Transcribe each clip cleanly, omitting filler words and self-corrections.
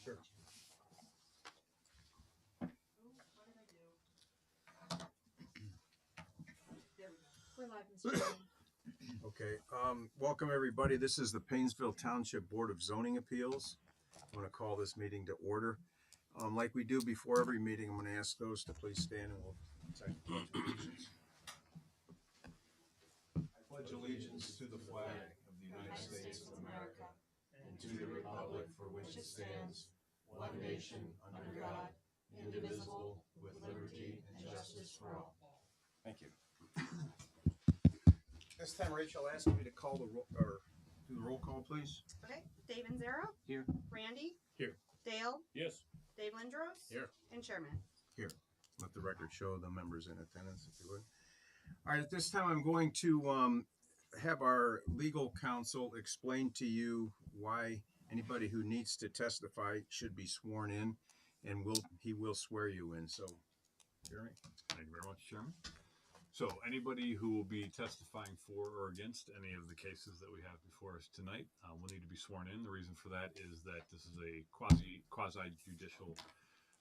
Sure. We're live, Mr. Chairman. Okay, welcome everybody. This is the Painesville Township Board of Zoning Appeals. I'm gonna call this meeting to order. Like we do before every meeting, I'm gonna ask those to please stand and we'll recite the Pledge of Allegiance. I pledge allegiance to the flag of the United States of America and to the republic for which it stands, one nation, under God, indivisible, with liberty and justice for all. Thank you. This time, Rachel, I'll ask you to call the roll, or do the roll call, please. Okay, Dave Anzera? Here. Randy? Here. Dale? Yes. Dave Lindros? Here. And Chairman. Here. Let the record show the members in attendance, if you would. All right, at this time, I'm going to have our legal counsel explain to you why anybody who needs to testify should be sworn in, and he will swear you in. So, Jeremy? Thank you very much, Chairman. So anybody who will be testifying for or against any of the cases that we have before us tonight will need to be sworn in. The reason for that is that this is a quasi-judicial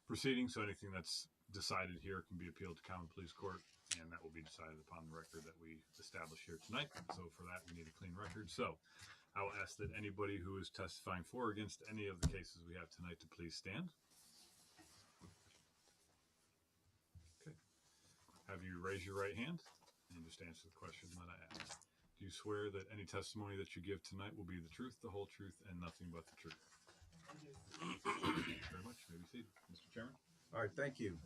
proceeding, so anything that's decided here can be appealed to Common Pleas Court, and that will be decided upon the record that we establish here tonight. So for that, we need a clean record. So I will ask that anybody who is testifying for or against any of the cases we have tonight to please stand. Have you raise your right hand and just answer the question that I asked. Do you swear that any testimony that you give tonight will be the truth, the whole truth, and nothing but the truth? Thank you very much. You may be seated, Mr. Chairman. All right, thank you.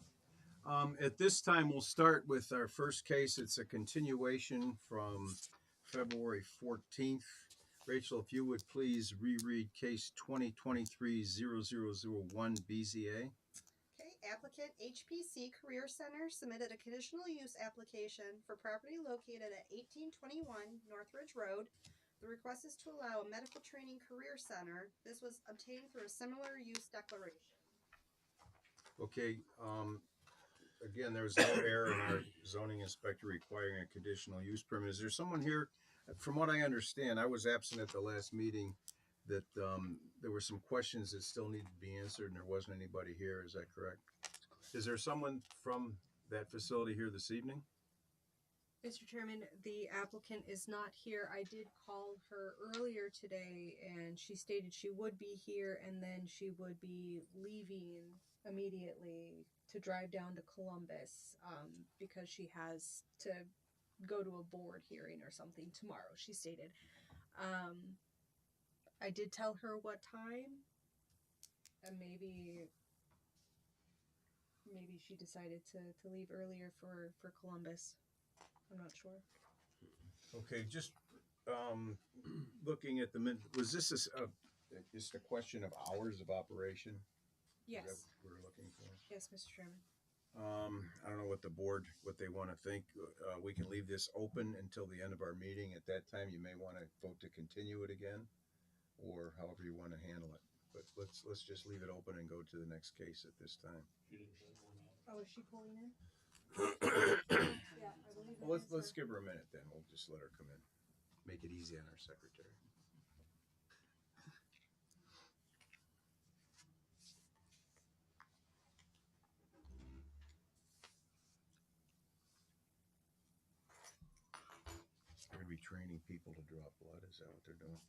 At this time, we'll start with our first case. It's a continuation from February 14th. Rachel, if you would please reread case 2023-0001 BZA. Okay, applicant HPC Career Center submitted a conditional use application for property located at 1821 Northridge Road. The request is to allow a medical training career center. This was obtained through a similar use declaration. Okay, again, there's no error in our zoning inspector requiring a conditional use permit. Is there someone here, from what I understand, I was absent at the last meeting, that there were some questions that still needed to be answered and there wasn't anybody here, is that correct? Is there someone from that facility here this evening? Mr. Chairman, the applicant is not here. I did call her earlier today and she stated she would be here and then she would be leaving immediately to drive down to Columbus because she has to go to a board hearing or something tomorrow, she stated. I did tell her what time and maybe she decided to leave earlier for Columbus. I'm not sure. Okay, just looking at the minute, was this just a question of hours of operation? Yes. Is that what we're looking for? Yes, Mr. Chairman. I don't know what the board, what they want to think. We can leave this open until the end of our meeting. At that time, you may want to vote to continue it again, or however you want to handle it. But let's just leave it open and go to the next case at this time. Oh, is she pulling in? Yeah, I believe Well, let's give her a minute then. We'll just let her come in. Make it easy on our secretary. They're gonna be training people to draw blood. Is that what they're doing?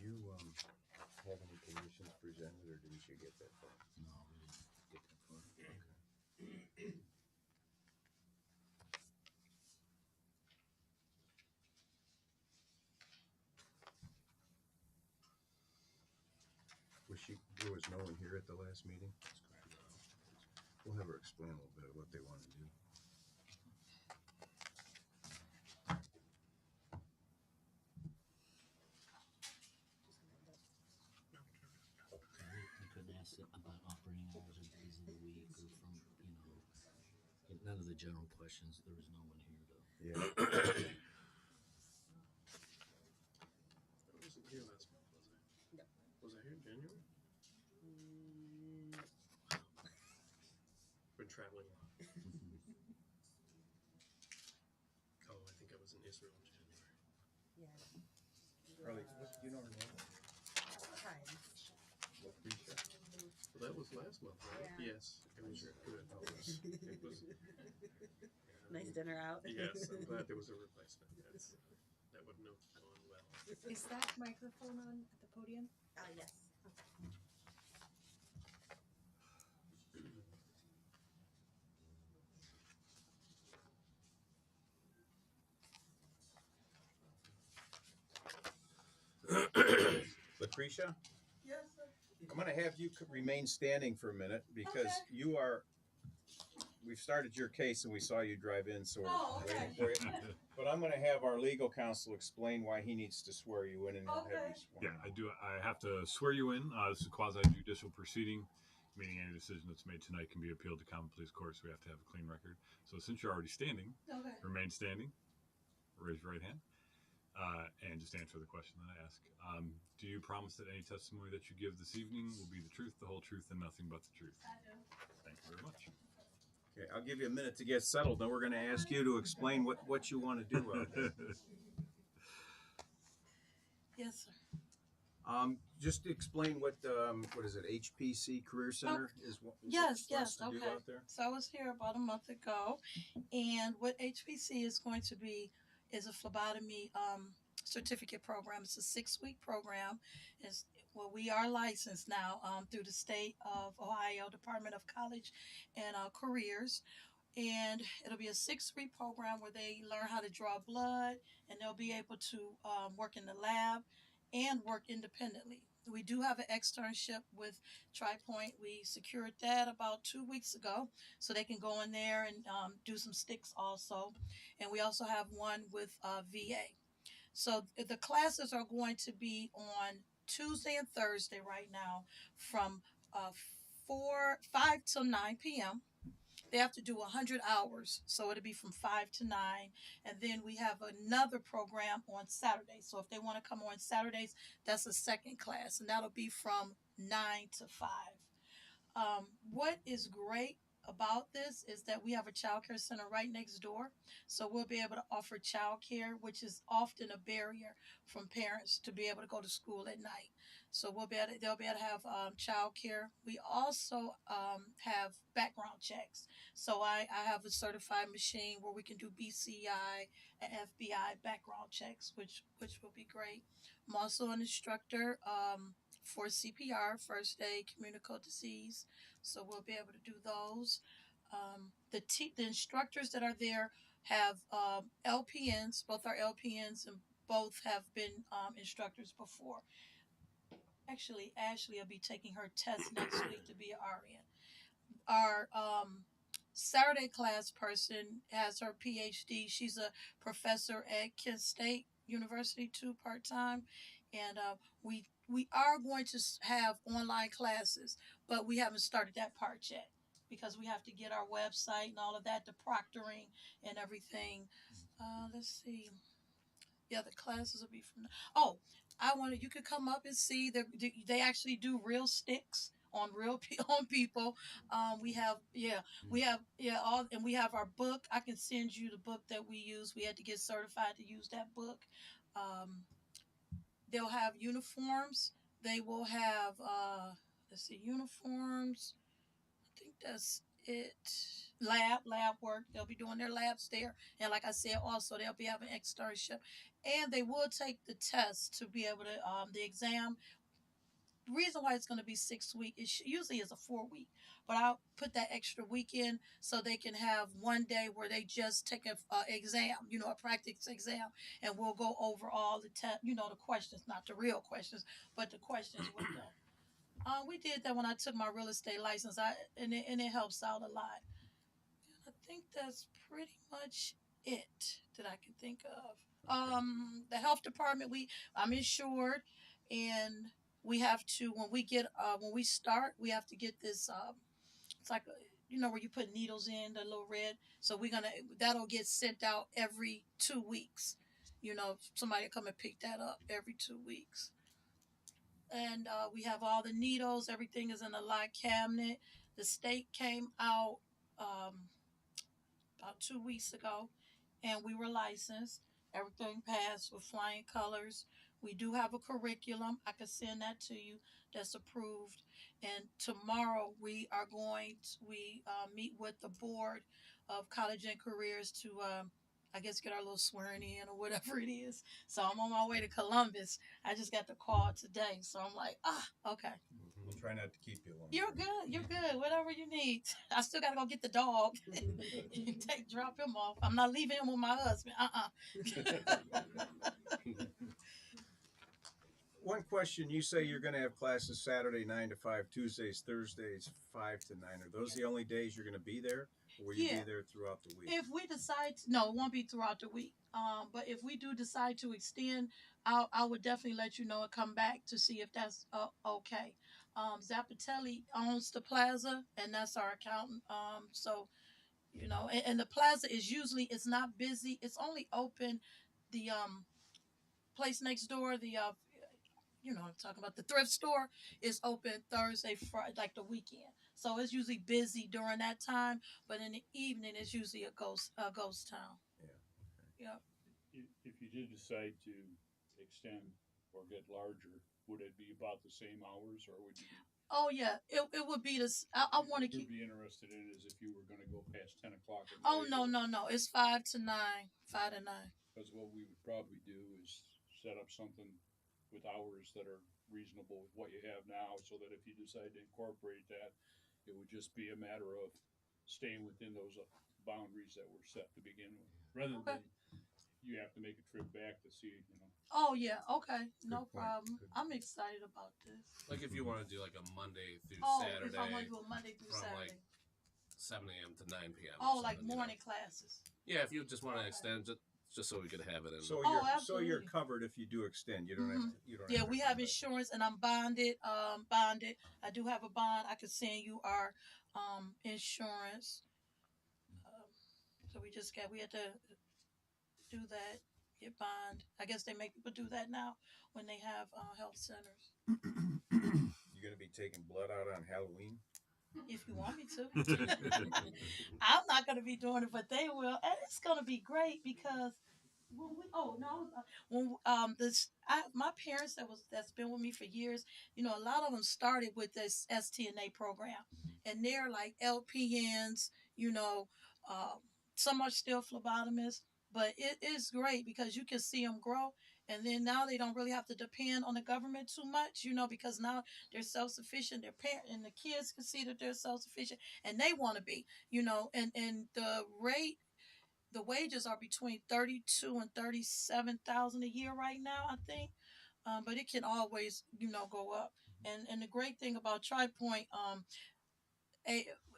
Did you have any conditions presented, or didn't you get that far? No, we didn't get that far. There was no one here at the last meeting? We'll have her explain a little bit of what they want to do. We couldn't ask it about operating hours or days of the week or from, none of the general questions. There was no one here though. Yeah. I wasn't here last month, was I? No. Was I here in January? traveling a lot. Oh, I think I was in Israel in January. Carly, what, do you know her name? Lucretia? Well, that was last month, right? Yeah. Yes, it was good. It was. Nice dinner out. Yes, I'm glad there was a replacement. That wouldn't have gone well. Is that microphone on at the podium? Yes. Lucretia? Yes, sir. I'm gonna have you remain standing for a minute because Okay. you are, we've started your case and we saw you drive in, so Oh, we're waiting okay. for you. But I'm gonna have our legal counsel explain why he needs to swear you in and he'll have Okay. you sworn. Yeah, I do. I have to swear you in. This is a quasi judicial proceeding, meaning any decision that's made tonight can be appealed to common pleas court. So we have to have a clean record. So since you're already standing, Okay. remain standing. Raise your right hand, and just answer the question that I ask. Do you promise that any testimony that you give this evening will be the truth, the whole truth, and nothing but the truth? I do. Thank you very much. Okay, I'll give you a minute to get settled, then we're gonna ask you to explain what you wanna do out there. Yes, sir. Just explain what is it, HPC Career Center is what? is Yes, for us yes, to do okay. out there? So I was here about a month ago, and what HPC is going to be is a phlebotomy certificate program. It's a 6-week program. We are licensed now through the state of Ohio Department of College and Careers. And it'll be a 6-week program where they learn how to draw blood, and they'll be able to work in the lab and work independently. We do have an externship with TriPoint. We secured that about 2 weeks ago, so they can go in there and do some sticks also. And we also have one with VA. So the classes are going to be on Tuesday and Thursday right now from 5 till 9 p.m. They have to do 100 hours, so it'll be from 5 to 9. And then we have another program on Saturdays. So if they want to come on Saturdays, that's a second class, and that'll be from 9 to 5. What is great about this is that we have a child care center right next door, so we'll be able to offer child care, which is often a barrier from parents to be able to go to school at night. So they'll be able to have child care. We also have background checks. So I have a certified machine where we can do BCI and FBI background checks, which will be great. I'm also an instructor for CPR, first aid, communicable disease. So we'll be able to do those. The instructors that are there have LPNs. Both are LPNs, and both have been instructors before. Actually, Ashley will be taking her test next week to be an RN. Our Saturday class person has her PhD. She's a professor at Kent State University too, part-time. And we are going to have online classes, but we haven't started that part yet because we have to get our website and all of that, the proctoring and everything. Let's see. Yeah, the classes will be from. Oh, you could come up and see they actually do real sticks on on people. We have and we have our book. I can send you the book that we use. We had to get certified to use that book. They'll have uniforms. They will have uniforms. I think that's it. Lab work. They'll be doing their labs there, and like I said, also they'll be having externship, and they will take the test to be able to the exam. The reason why it's going to be 6 weeks, usually is a 4 week, but I'll put that extra week in so they can have one day where they just take a exam, a practice exam, and we'll go over all the the questions, not the real questions, but the questions with them. We did that when I took my real estate license, and it helps out a lot. I think that's pretty much it that I can think of. The health department, I'm insured, and we have to when we start, we have to get this. It's like where you put needles in the little red. So that'll get sent out every 2 weeks. Somebody will come and pick that up every 2 weeks. And we have all the needles. Everything is in a locked cabinet. The state came out about 2 weeks ago, and we were licensed. Everything passed with flying colors. We do have a curriculum. I can send that to you. That's approved. And tomorrow we meet with the board of college and careers to I guess get our little swearing in or whatever it is. So I'm on my way to Columbus. I just got the call today, so I'm like, okay. We'll try not to keep you long. You're good. You're good. Whatever you need. I still gotta go get the dog. Drop him off. I'm not leaving him with my husband. One question, you say you're gonna have classes Saturday 9 to 5, Tuesdays, Thursdays 5 to 9. Are those the only days you're gonna be there? Or will you Yeah. be there throughout the week? If we decide, no, it won't be throughout the week. But if we do decide to extend, I would definitely let you know and come back to see if that's okay. Zappatelli owns the plaza, and that's our accountant. So and the plaza is usually it's not busy. It's only open the place next door. I'm talking about the thrift store is open Thursday, Friday, like the weekend. So it's usually busy during that time, but in the evening it's usually a ghost town. Yeah. Yep. If you did decide to extend or get larger, would it be about the same hours, or would you Oh yeah, it would be this. I want to keep. be interested in is if you were going to go past 10 o'clock? Oh no. It's 5 to 9. 5 to 9. Because what we would probably do is set up something with hours that are reasonable with what you have now, so that if you decide to incorporate that, it would just be a matter of staying within those boundaries that were set to begin with, rather Okay. than you have to make a trip back to see, Oh yeah. Okay. No point. problem. Good. I'm excited about this. Like if you want to do like a Monday through Oh, Saturday if I want to do a Monday through from, Saturday. like, 7 a.m. to 9 p.m. Oh, or like something, morning classes. Yeah, if you just want to Okay. extend, just so we could have it in. So Oh, you're absolutely. covered if you do extend. You don't have to. You don't Yeah, have to we come have back. insurance, and I'm bonded. Bonded. I do have a bond. I can send you our insurance. So we had to do that. Get bond. I guess they make people do that now when they have health centers. You're gonna be taking blood out on Halloween. If you want me to. I'm not going to be doing it, but they will, and it's going to be great because my parents that's been with me for years, a lot of them started with this STNA program, and they're like LPNs, some are still phlebotomists, but it is great because you can see them grow. And then now they don't really have to depend on the government too much, because now they're self-sufficient. Their parent and the kids can see that they're self-sufficient, and they want to be, and the wages are between 32 and 37,000 a year right now, I think. But it can always, go up. And the great thing about TriPoint,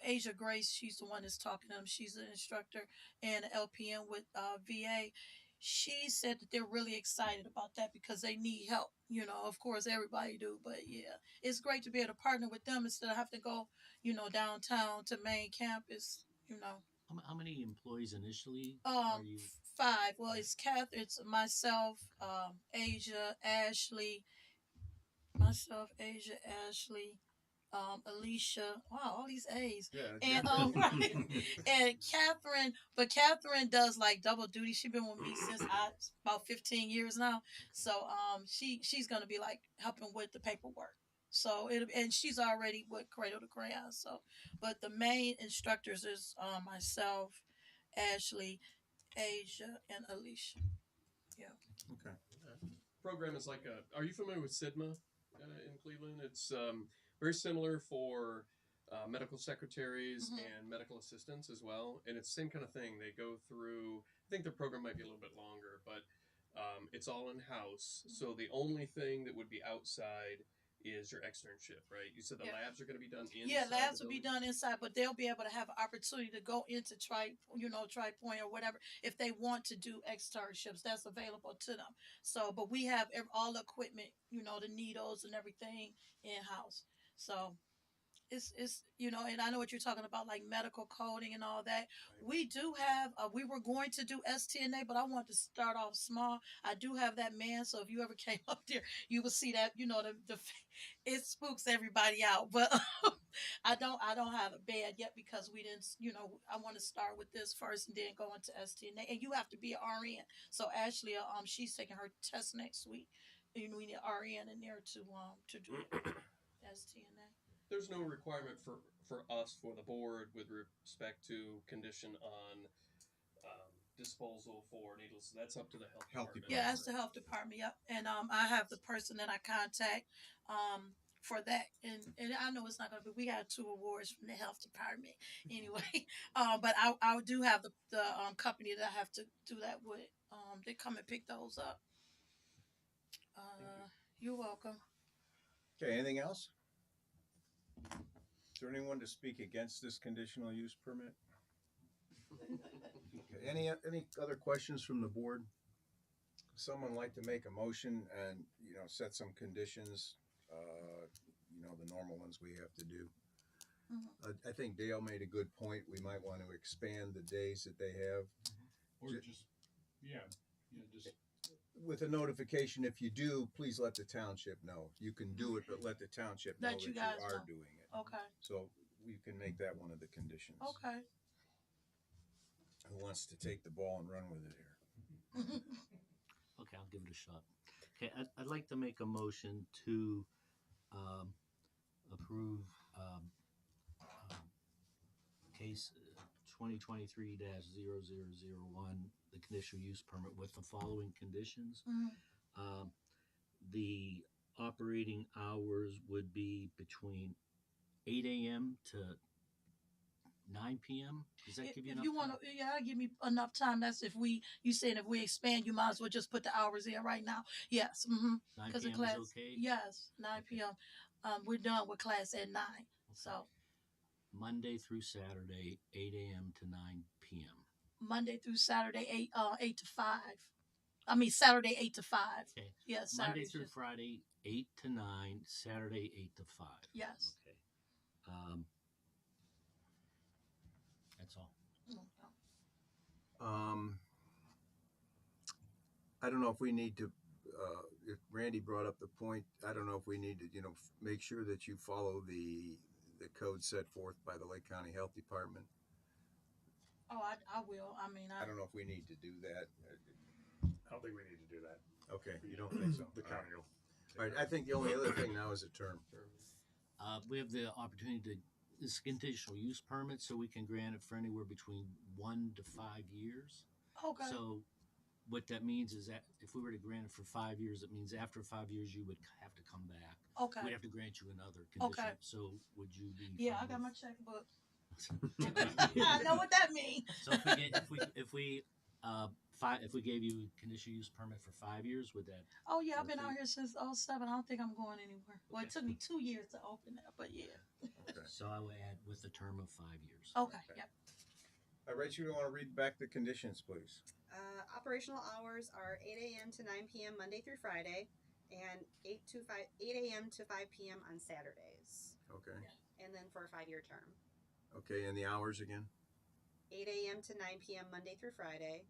Asia Grace, she's the one that's talking to them. She's an instructor and an LPN with VA. She said that they're really excited about that because they need help. Of course, everybody do, but yeah, it's great to be able to partner with them instead of having to go, downtown to main campus. How many employees initially Um, are you? 5. Well, it's Catherine, it's Asia, Ashley, Alicia. Wow, all these A's. Yeah. And right. And Catherine, but Catherine does like double duty. She's been with me since about 15 years now. So she's gonna be like helping with the paperwork. So and she's already with Cradle to Crayon. So, but the main instructors is myself, Ashley, Asia, and Alicia. Okay. Program is like are you familiar with SIDMA in Cleveland? It's very similar for medical secretaries Mhm. and medical assistants as well. And it's the same kind of thing. They go through, I think their program might be a little bit longer, but it's all in-house. So the only thing that would be outside is your externship, right? You said the Yeah. labs are going to be done inside. Yeah, labs the will be building? done inside, but they'll be able to have an opportunity to go into TriPoint or whatever if they want to do externships. That's available to them. So, but we have all the equipment, the needles and everything in house. So it's and I know what you're talking about, like medical coding and all that. We do have we were going to do STNA, but I want to start off small. I do have that man, so if you ever came up there, you will see that the it spooks everybody out. But I don't have a bed yet because we didn't, I want to start with this first and then go into STNA. And you have to be an RN. So Ashley, she's taking her test next week. We need an RN in there to do STNA. There's no requirement for us, for the board, with respect to condition on disposal for needles. That's up to the health department. Yeah, that's the health department. Yep. And I have the person that I contact for that. And I know it's not gonna be. We got 2 awards from the health department anyway. But I do have the company that I have to do that with. They come and pick those up. You're welcome. Okay, anything else? Is there anyone to speak against this conditional use permit? Okay, any other questions from the board? Someone like to make a motion and, set some conditions, the normal ones we have to do. Mhm. I think Dale made a good point. We might want to expand the days that they have Or just with a notification. If you do, please let the township know. You can do it, but let the township know That that you you guys are know. doing it. Okay. So we can make that one of the conditions. Okay. Who wants to take the ball and run with it here? Okay, I'll give it a shot. Okay, I'd like to make a motion to approve case 2023-0001, the conditional use permit with the following conditions. Mhm. The operating hours would be between 8 a.m. to 9 p.m. Does that give you enough If you time? want to, yeah, give me enough time. That's if you saying if we expand, you might as well just put the hours in right now. Yes. 9 Because the p.m. class, is okay? yes, 9 p.m. We're done with class at 9. So Monday through Saturday, 8 a.m. to 9 p.m. Monday through Saturday, 8 to 5. I mean Saturday 8 to 5. Okay. Yes. Monday Saturday's through just- Friday, 8 to 9. Saturday, 8 to 5. Yes. Okay. That's all. I don't know if we need to, if Randy brought up the point, I don't know if we need to, make sure that you follow the code set forth by the Lake County Health Department. Oh, I will. I mean, I don't know if we need to do that. I don't think we need to do that. Okay, you don't think so? The county will. All right, I think the only other thing now is a term. We have the opportunity to, this is conditional use permit, so we can grant it for anywhere between 1 to 5 years. Okay. So what that means is that if we were to grant it for 5 years, it means after 5 years you would have to come back. Okay. We'd have to grant you another condition. Okay. So would you be? Yeah, I fine got my with- checkbook. I know what that means. So if we gave you a conditional use permit for 5 years, would that? Oh yeah, I've been out here since 07. I don't think I'm going anywhere. Well, it took me 2 years to open that, but yeah. Okay. So I would add with a term of 5 years. Okay. Yep. All right, Rachel, you want to read back the conditions, please? Operational hours are 8 a.m. to 9 p.m. Monday through Friday, and 8 a.m. to 5 p.m. on Saturdays, Okay. and then for a 5-year term. Okay, and the hours again? 8 a.m. to 9 p.m. Monday through Friday,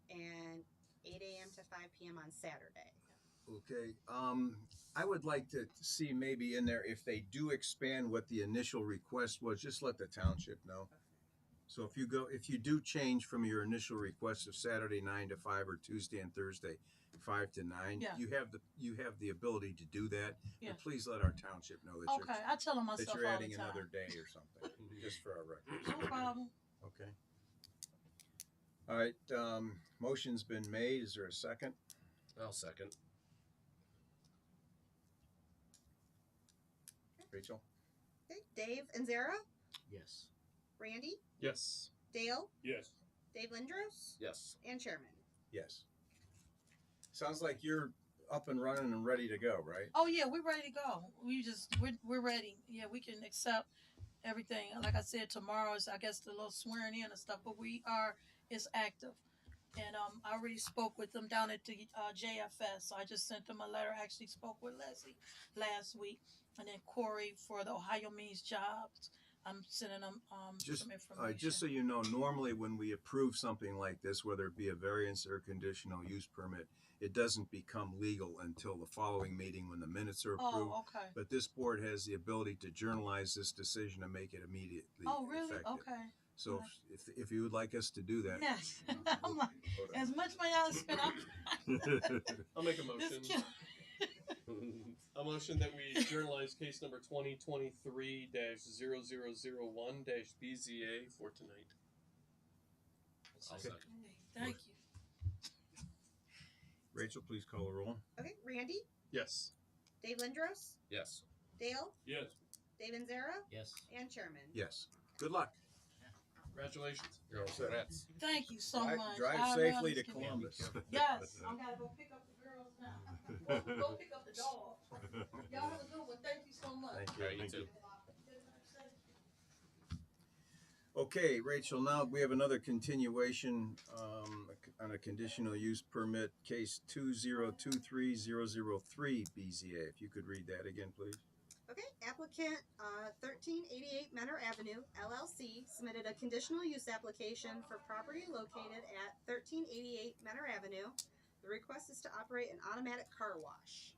and 8 a.m. to 5 p.m. on Saturday. Okay, I would like to see maybe in there, if they do expand what the initial request was, just let the township know. So if you do change from your initial request of Saturday 9 to 5 or Tuesday and Thursday 5 to 9, Yeah. you have the ability to do that. Yeah. But please let our township know that Okay. I tell them that myself you're all adding the time. another day or something, just for our records. No problem. Okay. All right, motion's been made. Is there a second? I'll second. Rachel? Okay, Dave and Zara, Yes. Randy, Yes. Dale, Yes. Dave Lindros, Yes. and Chairman. Yes. Sounds like you're up and running and ready to go, right? Oh yeah, we're ready to go. We're ready. Yeah, we can accept everything. Like I said, tomorrow is I guess the little swearing in and stuff, but it's active. And I already spoke with them down at the JFS. So I just sent them a letter. I actually spoke with Leslie last week, and then Corey for the Ohio Means Jobs. I'm sending them Just, some information. just so you know, normally when we approve something like this, whether it be a variance or a conditional use permit, it doesn't become legal until the following meeting when the minutes are approved. Oh, okay. But this board has the ability to journalize this decision and make it immediately Oh, really? effective. Okay. So if you would like us to do that. Yes. I'm like, as much money I spent, I'll make a this motion. kid. A motion that we journalize case number 2023-0001-BZA for tonight. I'll second. Thank you. Rachel, please call the roll. Okay, Randy, Yes. Dave Lindros, Yes. Dale, Yes. Dave Anzera, Yes. and Chairman. Yes. Good luck. Congratulations. You're all set. Congrats. Thank you so much. Drive I safely really to understand. Columbus. Yes, I gotta go pick up the girls now. Go pick up the dog. Y'all have a good one. Thank you so much. Thank All right, you you. too. Okay, Rachel, now we have another continuation on a conditional use permit, case 2023003 BZA. If you could read that again, please. Okay, applicant 1388 Menor Avenue, LLC, submitted a conditional use application for property located at 1388 Menor Avenue. The request is to operate an automatic car wash.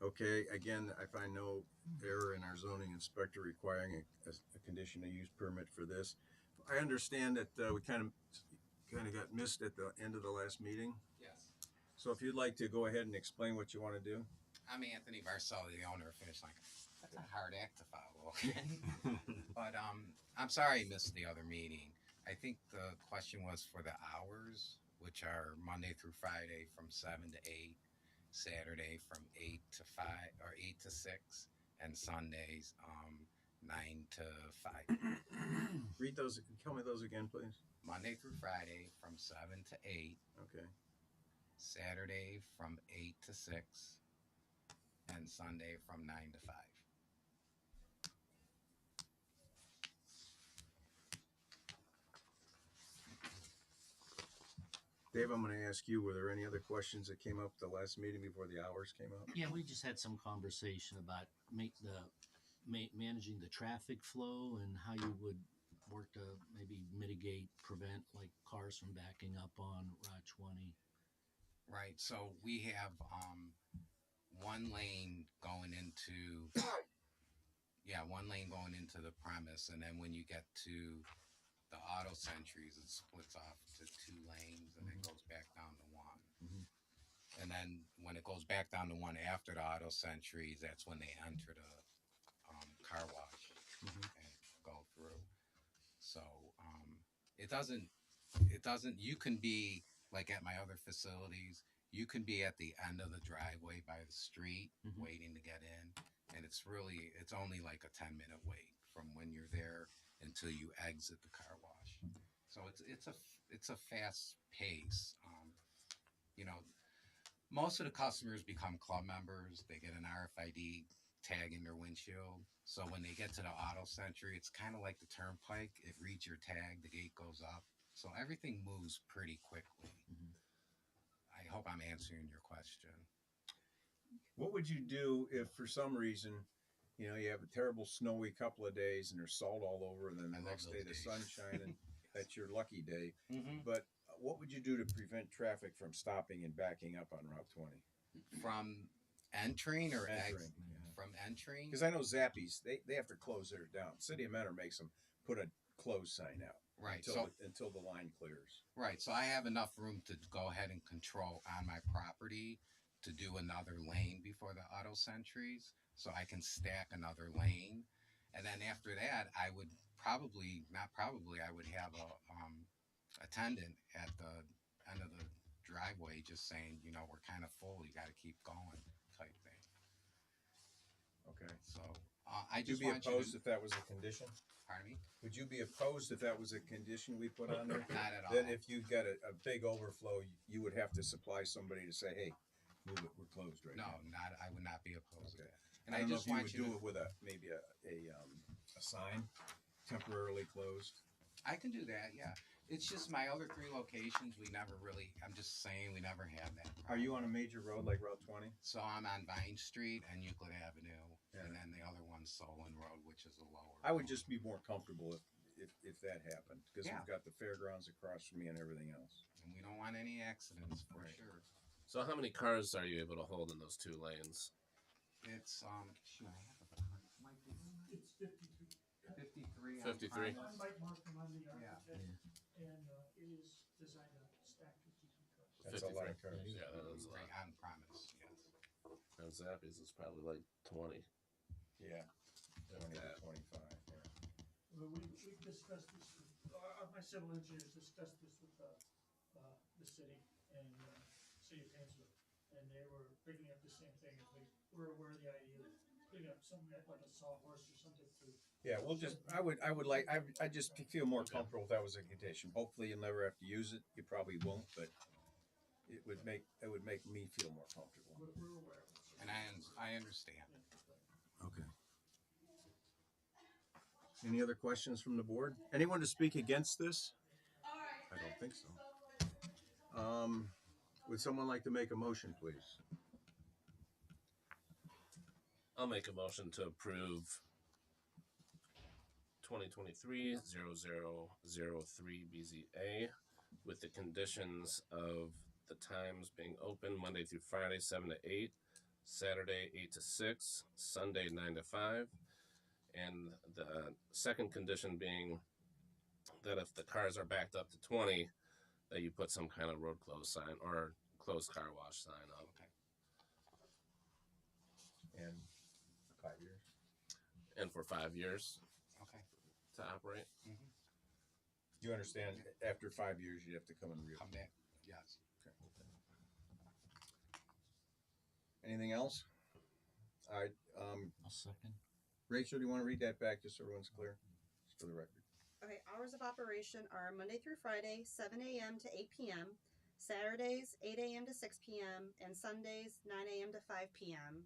Okay, again, I find no error in our zoning inspector requiring a conditional use permit for this. I understand that we kind of got missed at the end of the last meeting. Yes. So if you'd like to go ahead and explain what you want to do. I'm Anthony Varselli, the owner of Finish Line. That's a hard act to follow. But I'm sorry I missed the other meeting. I think the question was for the hours, which are Monday through Friday from 7 to 8, Saturday from 8 to 5 or 8 to 6, and Sundays 9 to 5. Read those, tell me those again, please. Monday through Friday from 7 to 8, Okay. Saturday from 8 to 6, and Sunday from 9 to 5. Dave, I'm going to ask you, were there any other questions that came up the last meeting before the hours came up? Yeah, we just had some conversation about managing the traffic flow and how you would work to maybe mitigate, prevent like cars from backing up on Route 20. Right. So we have one lane going into one lane going into the premise, and then when you get to the auto sentries, it splits off to 2 lanes and then goes back down to 1. Mhm. And then when it goes back down to 1 after the auto sentries, that's when they enter the car wash and go through. So it doesn't. You can be like at my other facilities. You can be at the end of the driveway by the street waiting to get in, and it's only like a 10-minute wait from when you're there until you exit the car wash. So it's a fast pace. Most of the customers become club members. They get an RFID tag in their windshield. So when they get to the auto sentry, it's kind of like the turnpike. It reads your tag, the gate goes up. So everything moves pretty quickly. I hope I'm answering your question. What would you do if for some reason, you have a terrible snowy couple of days and there's salt all over, and then I the love next day those the days. sun's shining? That's your lucky day. Mm-hmm. But what would you do to prevent traffic from stopping and backing up on Route 20? From entering or Entering, from entering? Because I know Zappies, they have to close theirs down. City of Mentor makes them put a closed sign out. Right. Until the line clears. Right. So I have enough room to go ahead and control on my property to do another lane before the auto sentries. So I can stack another lane. And then after that, I would I would have a attendant at the end of the driveway just saying, we're kind of full. You got to keep going type thing. Okay. So Would I you just be want opposed you to, if that was a condition? pardon me? Would you be opposed if that was a condition we put on there? Not at all. That if you got a big overflow, you would have to supply somebody to say, hey, move it, we're closed right No, now. I would not be opposed to Okay. that. And I don't know just if you want would you do to, it with a sign, temporarily closed. I can do that, yeah. It's just my other 3 locations, we never really, I'm just saying, we never had that. Are you on a major road like Route 20? So I'm on Vine Street and Euclid Avenue, Yeah. and then the other one's Solon Road, which is a lower. I would road. just be more comfortable if that happened, because Yeah. we've got the fairgrounds across from me and everything else. And we don't want any accidents for Right. sure. So how many cars are you able to hold in those 2 lanes? It's shoot, I have a Mike, did you- It's 53. 53. 53. I'm Mike Markham, I'm the Yeah. architect, and it is designed to stack 53 cars. That's a lot of cars. Yeah, that is a lot. On premise, yes. And Zappies is probably like 20. Yeah, 20 to that. 25. Yeah. Well, we've discussed this, my civil engineers discussed this with the city and city of Painesville, and they were bringing up the same thing. They were aware of the idea of putting up something like a sawhorse or something to. Yeah, we'll just, I would like, I just feel more comfortable if that was a condition. Hopefully you'll never have to use it. You probably won't, but it would make me feel more comfortable. We're aware of it. And I understand. Okay. Any other questions from the board? Anyone to speak against this? I don't think so. Would someone like to make a motion, please? I'll make a motion to approve 2023-0003 BZA with the conditions of the times being open Monday through Friday 7 to 8, Saturday 8 to 6, Sunday 9 to 5, and the second condition being that if the cars are backed up to 20, that you put some kind of road closed sign or closed car wash sign up. And 5 years. And for 5 years Okay. to operate. Do you understand? After 5 years, you have to come and Come back. Yes. Anything else? All right. I'll second. Rachel, do you want to read that back just so everyone's clear? Just for the record. Okay, hours of operation are Monday through Friday, 7 a.m. to 8 p.m., Saturdays, 8 a.m. to 6 p.m., and Sundays, 9 a.m. to 5 p.m.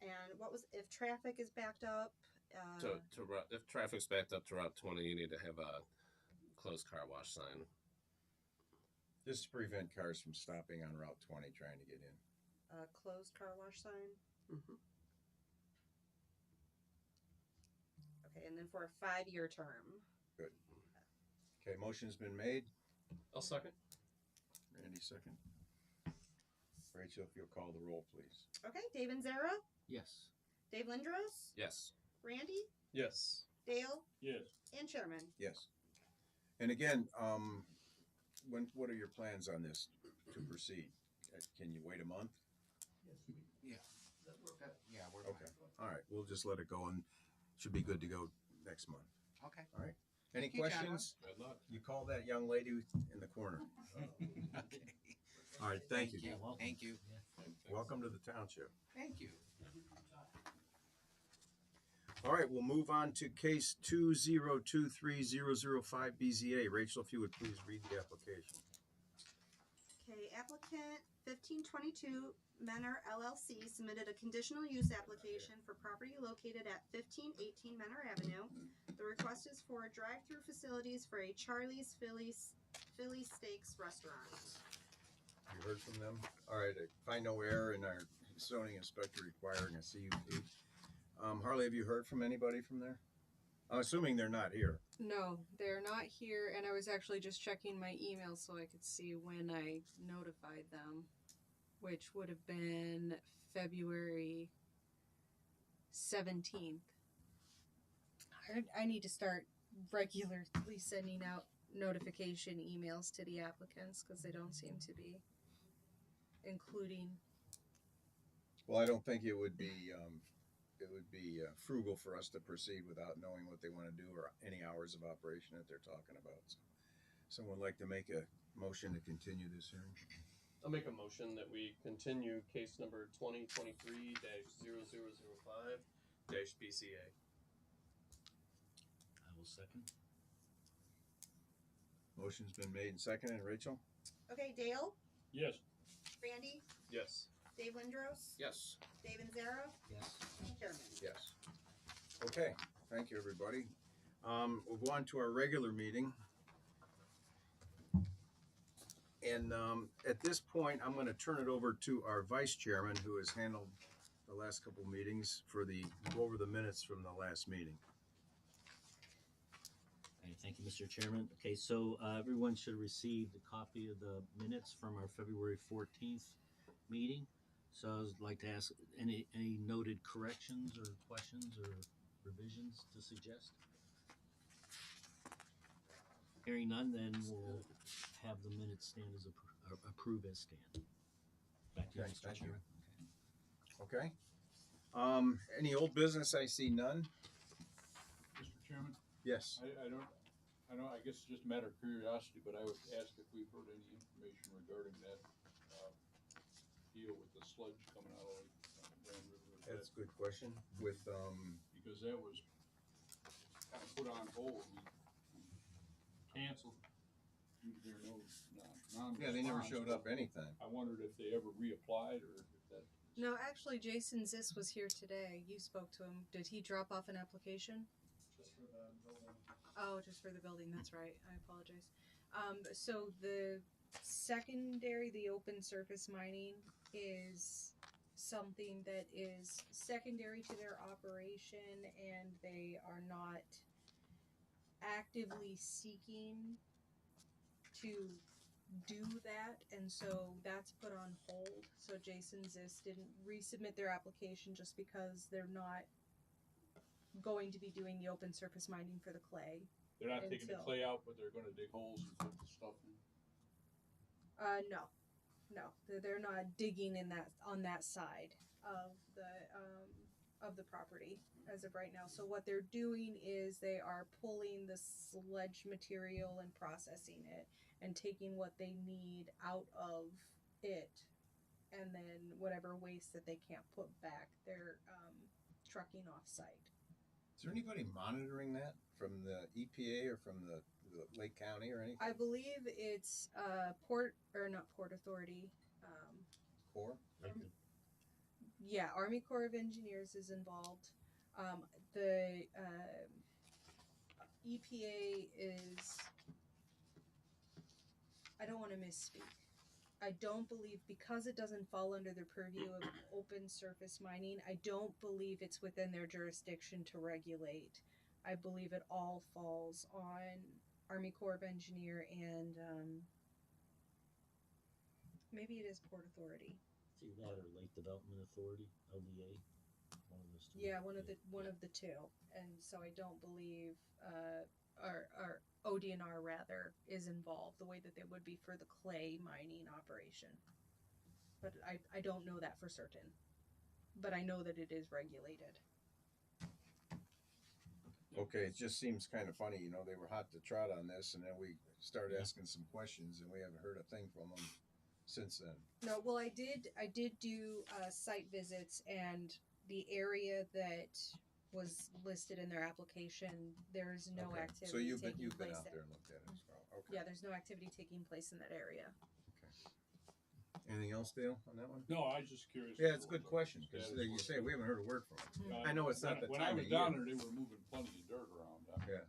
And what was, if traffic is backed up, If traffic's backed up to Route 20, you need to have a closed car wash sign. Just to prevent cars from stopping on Route 20 trying to get in. a closed car wash sign. Mhm. Okay, and then for a 5-year term. Okay, motion's been made. I'll second. Randy, second. Rachel, if you'll call the roll, please. Okay, Dave Anzera, Yes. Dave Lindros, Yes. Randy, Yes. Dale, Yes. and Chairman. Yes. And again, what are your plans on this to proceed? Can you wait a month? Yes, Yeah. Yeah, we're Okay. All right, we'll just let it go and should be good to go next month. Okay. All right. Any Thank you, John. questions? Good luck. You call that young lady in the corner. Okay. All right, thank you. Yeah, welcome. Thank you. Welcome to the township. Thank you. All right, we'll move on to case 2023005 BZA. Rachel, if you would please read the application. Okay, applicant 1522 Menor LLC submitted a conditional use application for property located at 1518 Menor Avenue. The request is for drive-through facilities for a Charlie's Philly Steaks restaurant. You heard from them? All right, I find no error in our zoning inspector requiring a CUP. Harley, have you heard from anybody from there? I'm assuming they're not here. No, they're not here, and I was actually just checking my email so I could see when I notified them, which would have been February 17th. I need to start regularly sending out notification emails to the applicants because they don't seem to be including. Well, I don't think it would be frugal for us to proceed without knowing what they want to do or any hours of operation that they're talking about. So, someone like to make a motion to continue this hearing? I'll make a motion that we continue case number 2023-0005-BCA. I will second. Motion's been made and seconded. Rachel? Okay, Dale, Yes. Randy, Yes. Dave Lindros, Yes. Dave Anzera, Yes. and Chairman. Yes. Okay, thank you, everybody. We'll go on to our regular meeting. And at this point, I'm going to turn it over to our vice chairman, who has handled the last couple meetings go over the minutes from the last meeting. Okay, thank you, Mr. Chairman. Okay, so everyone should receive the copy of the minutes from our February 14th meeting. So I would like to ask any noted corrections or questions or revisions to suggest? Hearing none, then we'll have the minutes stand as approve as stand. Back to you, Okay, Mr. thank you. Chairman. Okay. Any old business? I see none. Mr. Chairman, Yes. I guess it's just a matter of curiosity, but I would ask if we've heard any information regarding that, deal with the sludge coming out of Grand River. That's a good question. With Because that was kind of put on hold, we canceled due to their non-response. yeah, they never showed up anything. I wondered if they ever reapplied or if that. No, actually, Jason Ziss was here today. You spoke to him. Did he drop off an application? Just for the building. Oh, just for the building. That's right. I apologize. So the secondary, the open surface mining is something that is secondary to their operation, and they are not actively seeking to do that, and so that's put on hold. So Jason Ziss didn't resubmit their application just because they're not going to be doing the open surface mining for the clay. They're not taking the until- clay out, but they're gonna dig holes and put the stuff in. No, they're not digging in that on that side of the property as of right now. So what they're doing is they are pulling the sludge material and processing it and taking what they need out of it, and then whatever waste that they can't put back, they're trucking off site. Is there anybody monitoring that from the EPA or from the Lake County or anything? I believe it's Port Authority. Corps? Yeah, Army Corps of Engineers is involved. The EPA is. I don't want to misspeak. I don't believe, because it doesn't fall under the purview of open surface mining, I don't believe it's within their jurisdiction to regulate. I believe it all falls on Army Corps of Engineer and maybe it is Port Authority. See that or Lake Development Authority, LDA, one of those two. Yeah, one of the two. And so I don't believe our ODNR rather is involved the way that they would be for the clay mining operation. But I don't know that for certain. But I know that it is regulated. Okay, it just seems kind of funny, they were hot to trot on this, and then we started asking some questions, and we haven't heard a thing from them since then. No, well, I did do site visits, and the area that was listed in their application, there's no Okay. activity So you've taking been place out there there. and looked at it as well. Okay. Yeah, there's no activity taking place in that area. Anything else, Dale, on that one? No, I was just curious. Yeah, it's a good question, because you say we haven't heard a word from them. I know it's not the When time I of was year. down there, they were moving plenty of dirt around. Yeah.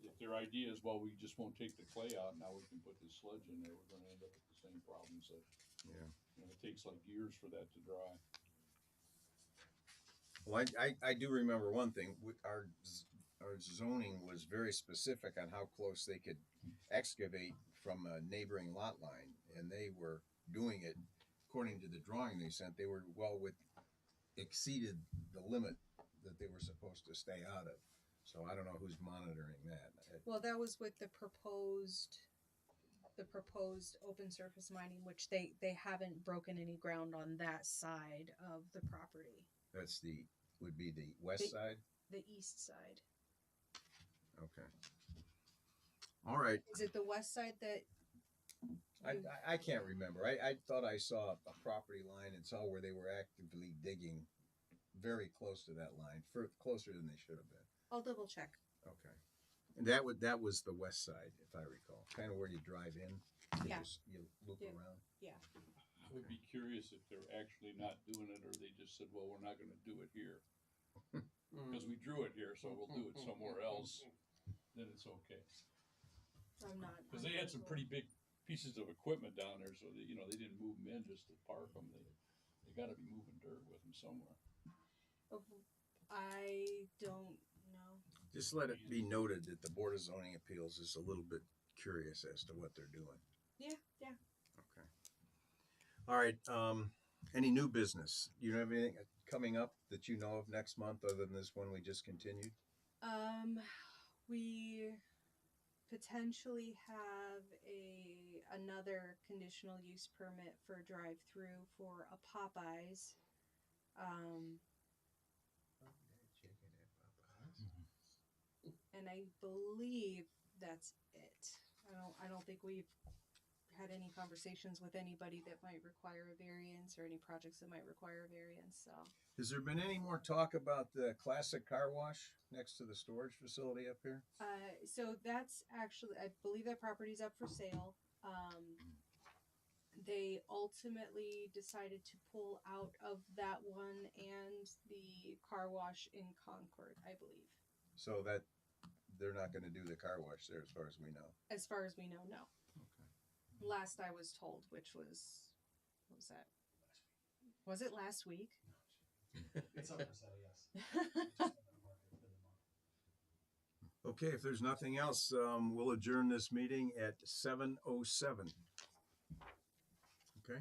If their idea is, well, we just won't take the clay out, now we can put this sludge in there, we're gonna end up with the same problems that, Yeah. it takes like years for that to dry. Well, I do remember one thing. Our zoning was very specific on how close they could excavate from a neighboring lot line, and they were doing it according to the drawing they sent. They were exceeded the limit that they were supposed to stay out of. So I don't know who's monitoring that. Well, that was with the proposed open surface mining, which they haven't broken any ground on that side of the property. Would be the west side. The east side. Okay. All right. Is it the west side that? I can't remember. I thought I saw a property line and saw where they were actively digging very close to that line, closer than they should have been. I'll double check. Okay. And that was the west side, if I recall, kind of where you drive in. Yeah. You loop Yeah. around. Yeah. I would be curious if they're actually not doing it, or they just said, well, we're not gonna do it here. Because we drew it here, so we'll do it somewhere else, then it's okay. I'm not. Because they had some pretty big pieces of equipment down there, so that, you know, they didn't move them in just to park them. They gotta be moving dirt with them somewhere. I don't know. Just let it be noted that the Board of Zoning Appeals is a little bit curious as to what they're doing. Yeah. Okay. All right, any new business? You have anything coming up that you know of next month other than this one we just continued? We potentially have another conditional use permit for a drive-through for a Popeyes. And I believe that's it. I don't think we've had any conversations with anybody that might require a variance or any projects that might require a variance, so. Has there been any more talk about the classic car wash next to the storage facility up here? So that's actually, I believe that property's up for sale. They ultimately decided to pull out of that one and the car wash in Concord, I believe. So that they're not gonna do the car wash there as far as we know. As far as we know, no. Okay. Last I was told, which was, what was that? Was it last week? It's up for sale, yes. Just on the market for the month. Okay, if there's nothing else, we'll adjourn this meeting at 7:07. Okay,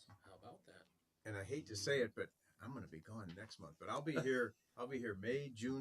How about that? and I hate to say it, but I'm gonna be gone next month, but I'll be here May, June,